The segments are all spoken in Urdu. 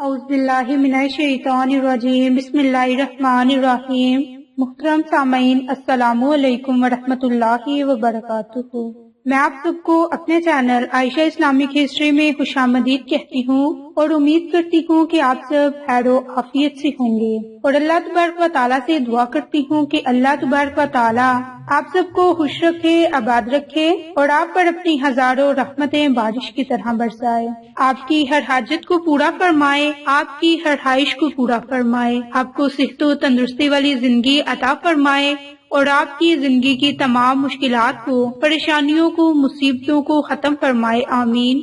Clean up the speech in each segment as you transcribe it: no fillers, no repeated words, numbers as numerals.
اعوذ باللہ من الشیطان الرجیم بسم اللہ الرحمن الرحیم۔ محترم سامعین، السلام علیکم ورحمۃ اللہ وبرکاتہ۔ میں آپ سب کو اپنے چینل عائشہ اسلامک ہسٹری میں خوش آمدید کہتی ہوں اور امید کرتی ہوں کہ آپ سب خیر و عافیت سے ہوں گے، اور اللہ تبارک و تعالیٰ سے دعا کرتی ہوں کہ اللہ تبارک و تعالیٰ آپ سب کو خوش رکھے، آباد رکھے اور آپ پر اپنی ہزاروں رحمتیں بارش کی طرح برسائے، آپ کی ہر حاجت کو پورا فرمائے، آپ کی ہر خواہش کو پورا فرمائے، آپ کو صحت و تندرستی والی زندگی عطا فرمائے اور آپ کی زندگی کی تمام مشکلات کو، پریشانیوں کو، مصیبتوں کو ختم فرمائے، آمین۔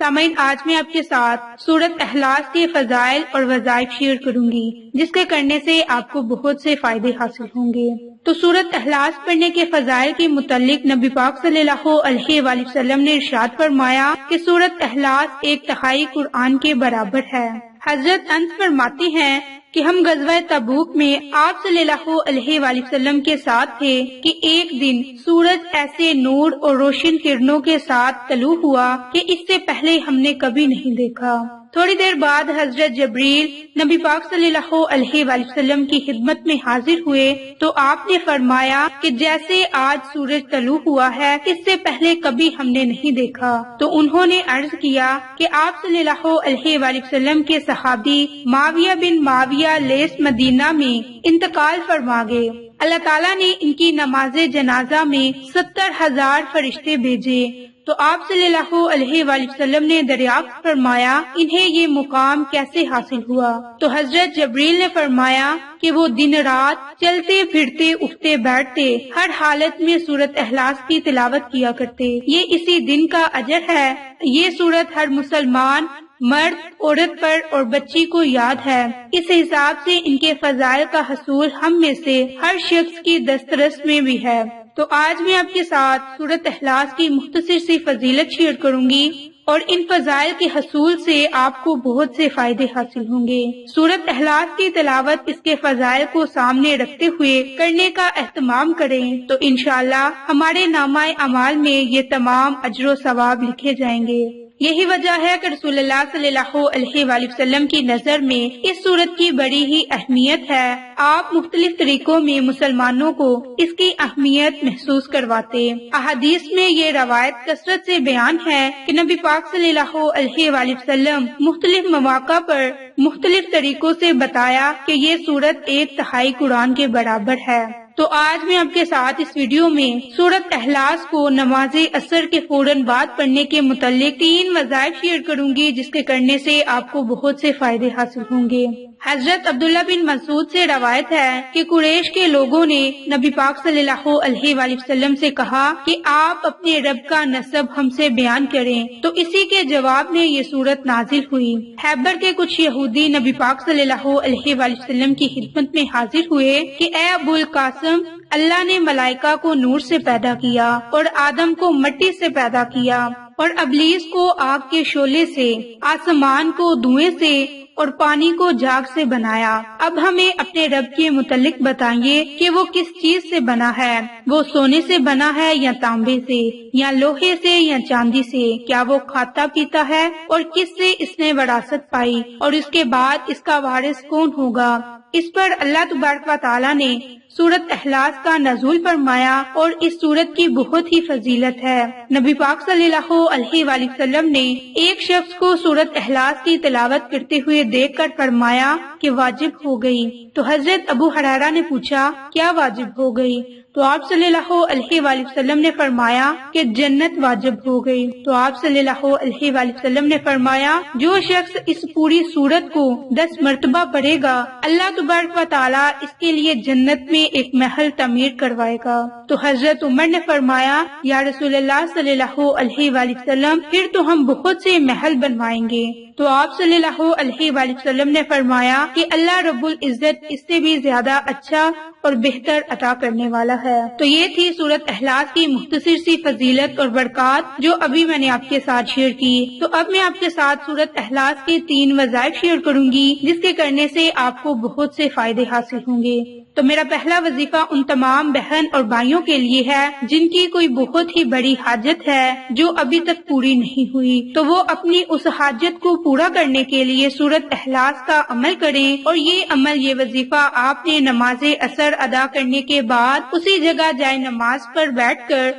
سامعین، آج میں آپ کے ساتھ سورۃ اخلاص کے فضائل اور وظائف شیئر کروں گی، جس کے کرنے سے آپ کو بہت سے فائدے حاصل ہوں گے۔ تو سورۃ اخلاص پڑھنے کے فضائل کے متعلق نبی پاک صلی اللہ علیہ وآلہ وسلم نے ارشاد فرمایا کہ سورۃ اخلاص 1/3 قرآن کے برابر ہے۔ حضرت انس فرماتے ہیں کہ ہم غزوہ تبوک میں آپ صلی اللہ علیہ وآلہ وسلم کے ساتھ تھے کہ ایک دن سورج ایسے نور اور روشن کرنوں کے ساتھ طلوع ہوا کہ اس سے پہلے ہم نے کبھی نہیں دیکھا۔ تھوڑی دیر بعد حضرت جبریل نبی پاک صلی اللہ علیہ وآلہ وسلم کی خدمت میں حاضر ہوئے تو آپ نے فرمایا کہ جیسے آج سورج طلوع ہوا ہے، اس سے پہلے کبھی ہم نے نہیں دیکھا۔ تو انہوں نے عرض کیا کہ آپ صلی اللہ علیہ وآلہ وسلم کے صحابی معاویہ بن معاویہ لیث مدینہ میں انتقال فرما گئے۔ اللہ تعالیٰ نے ان کی نماز جنازہ میں 70,000 فرشتے بھیجے۔ تو آپ صلی اللہ علیہ وآلہ وسلم نے دریافت فرمایا انہیں یہ مقام کیسے حاصل ہوا؟ تو حضرت جبریل نے فرمایا کہ وہ دن رات چلتے پھرتے اٹھتے بیٹھتے ہر حالت میں سورۃ اخلاص کی تلاوت کیا کرتے، یہ اسی دن کا اجر ہے۔ یہ سورت ہر مسلمان مرد، عورت پر اور بچی کو یاد ہے۔ اس حساب سے ان کے فضائل کا حصول ہم میں سے ہر شخص کی دسترس میں بھی ہے۔ تو آج میں آپ کے ساتھ سورۃ اخلاص کی مختصر سی فضیلت شیئر کروں گی اور ان فضائل کے حصول سے آپ کو بہت سے فائدے حاصل ہوں گے۔ سورۃ اخلاص کی تلاوت اس کے فضائل کو سامنے رکھتے ہوئے کرنے کا اہتمام کریں تو انشاءاللہ ہمارے نامہ اعمال میں یہ تمام اجر و ثواب لکھے جائیں گے۔ یہی وجہ ہے کہ رسول اللہ صلی اللہ علیہ وآلہ وسلم کی نظر میں اس سورت کی بڑی ہی اہمیت ہے۔ آپ مختلف طریقوں میں مسلمانوں کو اس کی اہمیت محسوس کرواتے۔ احادیث میں یہ روایت کثرت سے بیان ہے کہ نبی پاک صلی اللہ علیہ وآلہ وسلم مختلف مواقع پر مختلف طریقوں سے بتایا کہ یہ سورت 1/3 قرآن کے برابر ہے۔ تو آج میں آپ کے ساتھ اس ویڈیو میں سورۃ اخلاص کو نماز عصر کے فوراً بعد پڑھنے کے متعلق 3 وظائف شیئر کروں گی، جس کے کرنے سے آپ کو بہت سے فائدے حاصل ہوں گے۔ حضرت عبداللہ بن مسعود سے روایت ہے کہ قریش کے لوگوں نے نبی پاک صلی اللہ علیہ وآلہ وسلم سے کہا کہ آپ اپنے رب کا نسب ہم سے بیان کریں، تو اسی کے جواب میں یہ سورت نازل ہوئی۔ خیبر کے کچھ یہودی نبی پاک صلی اللہ علیہ وآلہ وسلم کی خدمت میں حاضر ہوئے کہ اے ابو القاسم، اللہ نے ملائکہ کو نور سے پیدا کیا اور آدم کو مٹی سے پیدا کیا اور ابلیس کو آگ کے شعلے سے، آسمان کو دھوئیں سے اور پانی کو جاگ سے بنایا۔ اب ہمیں اپنے رب کے متعلق بتائیے کہ وہ کس چیز سے بنا ہے؟ وہ سونے سے بنا ہے یا تانبے سے یا لوہے سے یا چاندی سے؟ کیا وہ کھاتا پیتا ہے اور کس سے اس نے وراثت پائی اور اس کے بعد اس کا وارث کون ہوگا؟ اس پر اللہ تبارک و تعالیٰ نے سورۃ اخلاص کا نزول فرمایا اور اس سورت کی بہت ہی فضیلت ہے۔ نبی پاک صلی اللہ علیہ وآلہ وسلم نے ایک شخص کو سورۃ اخلاص کی تلاوت کرتے ہوئے دیکھ کر فرمایا کہ واجب ہو گئی۔ تو حضرت ابو ہریرہ نے پوچھا کیا واجب ہو گئی؟ تو آپ صلی اللہ علیہ وآلہ وسلم نے فرمایا کہ جنت واجب ہو گئی۔ تو آپ صلی اللہ علیہ وآلہ وسلم نے فرمایا جو شخص اس پوری سورت کو 10 مرتبہ پڑھے گا، اللہ تبارک و تعالیٰ اس کے لیے جنت میں ایک محل تعمیر کروائے گا۔ تو حضرت عمر نے فرمایا یا رسول اللہ صلی اللہ علیہ وآلہ وسلم، پھر تو ہم بہت سے محل بنوائیں گے۔ تو آپ صلی اللہ علیہ وآلہ وسلم نے فرمایا کہ اللہ رب العزت اس سے بھی زیادہ اچھا اور بہتر عطا کرنے والا ہے۔ تو یہ تھی سورۃ اخلاص کی مختصر سی فضیلت اور برکات جو ابھی میں نے آپ کے ساتھ شیئر کی۔ تو اب میں آپ کے ساتھ سورۃ اخلاص کے 3 وظائف شیئر کروں گی، جس کے کرنے سے آپ کو بہت سے فائدے حاصل ہوں گے۔ تو میرا پہلا وظیفہ ان تمام بہن اور بھائیوں کے لیے ہے جن کی کوئی بہت ہی بڑی حاجت ہے جو ابھی تک پوری نہیں ہوئی، تو وہ اپنی اس حاجت کو پورا کرنے کے لیے سورۃ اخلاص کا عمل کریں، اور یہ وظیفہ آپ نے نماز عصر ادا کرنے کے بعد اسی جگہ جائے نماز پر بیٹھ کر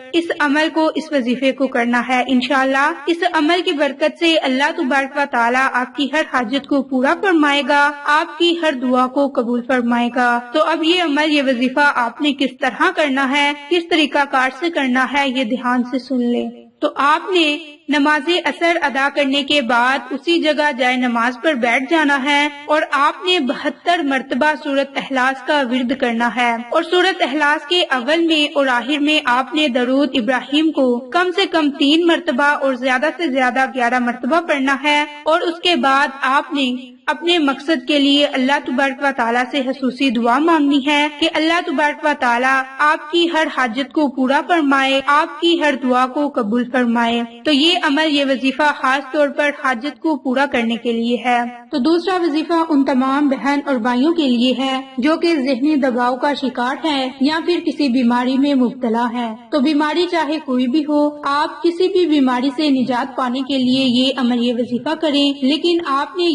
اس وظیفے کو کرنا ہے۔ انشاءاللہ اس عمل کی برکت سے اللہ تبارک و تعالی آپ کی ہر حاجت کو پورا فرمائے گا، آپ کی ہر دعا کو قبول فرمائے گا۔ تو اب یہ وظیفہ آپ نے کس طرح کرنا ہے، کس طریقہ کار سے کرنا ہے، یہ دھیان سے سن لیں۔ تو آپ نے نماز عصر ادا کرنے کے بعد اسی جگہ جائے نماز پر بیٹھ جانا ہے، اور آپ نے 72 مرتبہ سورۃ اخلاص کا ورد کرنا ہے، اور سورۃ اخلاص کے اول میں اور آخر میں آپ نے درود ابراہیم کو کم سے کم 3 مرتبہ اور زیادہ سے زیادہ 11 مرتبہ پڑھنا ہے، اور اس کے بعد آپ نے اپنے مقصد کے لیے اللہ تبارک و تعالیٰ سے خصوصی دعا مانگنی ہے کہ اللہ تبارک و تعالیٰ آپ کی ہر حاجت کو پورا فرمائے، آپ کی ہر دعا کو قبول فرمائے۔ تو یہ وظیفہ خاص طور پر حاجت کو پورا کرنے کے لیے ہے۔ تو دوسرا وظیفہ ان تمام بہن اور بھائیوں کے لیے ہے جو کہ ذہنی دباؤ کا شکار ہے یا پھر کسی بیماری میں مبتلا ہے۔ تو بیماری چاہے کوئی بھی ہو، آپ کسی بھی بیماری سے نجات پانے کے لیے یہ وظیفہ کریں، لیکن آپ نے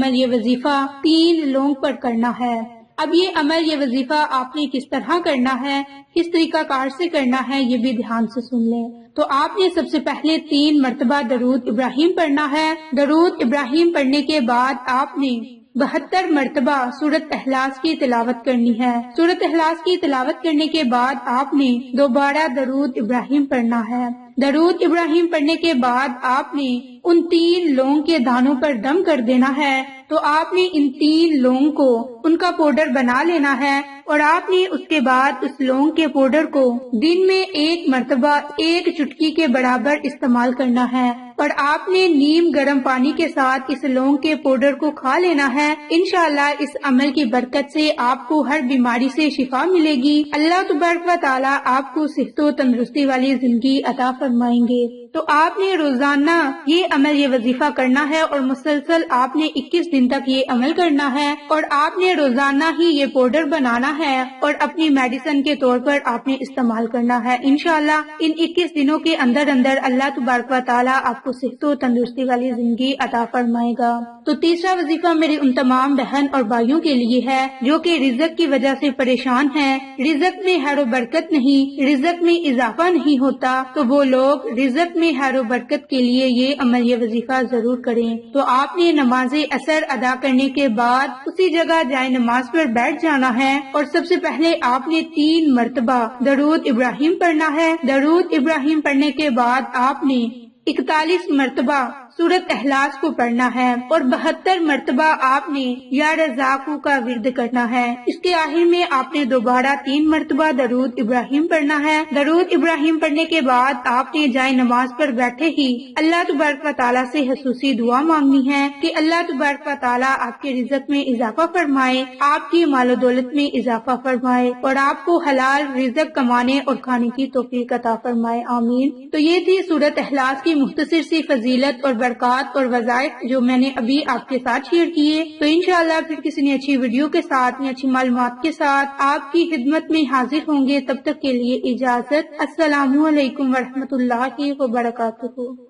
یہ وظیفہ 3 لوگوں پر کرنا ہے۔ اب یہ وظیفہ آپ نے کس طرح کرنا ہے، کس طریقہ کار سے کرنا ہے، یہ بھی دھیان سے سن لیں۔ تو آپ نے سب سے پہلے 3 مرتبہ درود ابراہیم پڑھنا ہے۔ درود ابراہیم پڑھنے کے بعد آپ نے 72 مرتبہ سورۃ اخلاص کی تلاوت کرنی ہے۔ سورۃ اخلاص کی تلاوت کرنے کے بعد آپ نے دوبارہ درود ابراہیم پڑھنا ہے۔ درود ابراہیم پڑھنے کے بعد آپ نے ان 3 لونگ کے دانوں پر دم کر دینا ہے۔ تو آپ نے ان 3 لونگ کو ان کا پاؤڈر بنا لینا ہے، اور آپ نے اس کے بعد اس لونگ کے پاؤڈر کو دن میں 1 مرتبہ 1 چٹکی کے برابر استعمال کرنا ہے، اور آپ نے نیم گرم پانی کے ساتھ اس لونگ کے پاؤڈر کو کھا لینا ہے۔ انشاءاللہ اس عمل کی برکت سے آپ کو ہر بیماری سے شفا ملے گی۔ اللہ تبارک و تعالی آپ کو صحت و تندرستی والی زندگی عطا فرمائیں گے۔ تو آپ نے روزانہ یہ وظیفہ کرنا ہے، اور مسلسل آپ نے 21 دن تک یہ عمل کرنا ہے، اور آپ نے روزانہ ہی یہ پاؤڈر بنانا ہے اور اپنی میڈیسن کے طور پر آپ نے استعمال کرنا ہے۔ انشاءاللہ ان 21 دنوں کے اندر اللہ تبارک و تعالی آپ کو صحت و تندرستی والی زندگی عطا فرمائے گا۔ تو تیسرا وظیفہ میرے ان تمام بہن اور بھائیوں کے لیے ہے جو کہ رزق کی وجہ سے پریشان ہیں، رزق میں خیر و برکت نہیں، رزق میں اضافہ نہیں ہوتا، تو وہ لوگ رزق میں خیر و برکت کے لیے یہ وظیفہ ضرور کریں۔ تو آپ نے نماز عصر ادا کرنے کے بعد اسی جگہ جائے نماز پر بیٹھ جانا ہے، اور سب سے پہلے آپ نے 3 مرتبہ درود ابراہیم پڑھنا ہے۔ درود ابراہیم پڑھنے کے بعد آپ نے 41 مرتبہ سورۃ اخلاص کو پڑھنا ہے، اور 72 مرتبہ آپ نے یا رزاقو کا ورد کرنا ہے۔ اس کے آخر میں آپ نے دوبارہ 3 مرتبہ درود ابراہیم پڑھنا ہے۔ درود ابراہیم پڑھنے کے بعد آپ نے جائے نماز پر بیٹھے ہی اللہ تبارک و تعالیٰ سے خصوصی دعا مانگنی ہے کہ اللہ تبارک و تعالیٰ آپ کے رزق میں اضافہ فرمائے، آپ کی مال و دولت میں اضافہ فرمائے، اور آپ کو حلال رزق کمانے اور کھانے کی توفیق عطا فرمائے، آمین۔ تو یہ تھی سورۃ اخلاص کی مختصر سی فضیلت اور برکات اور وظائف جو میں نے ابھی آپ کے ساتھ شیئر کیے۔ تو انشاءاللہ پھر کسی نے اچھی ویڈیو کے ساتھ یا اچھی معلومات کے ساتھ آپ کی خدمت میں حاضر ہوں گے۔ تب تک کے لیے اجازت، السلام علیکم ورحمۃ اللہ وبرکاتہ۔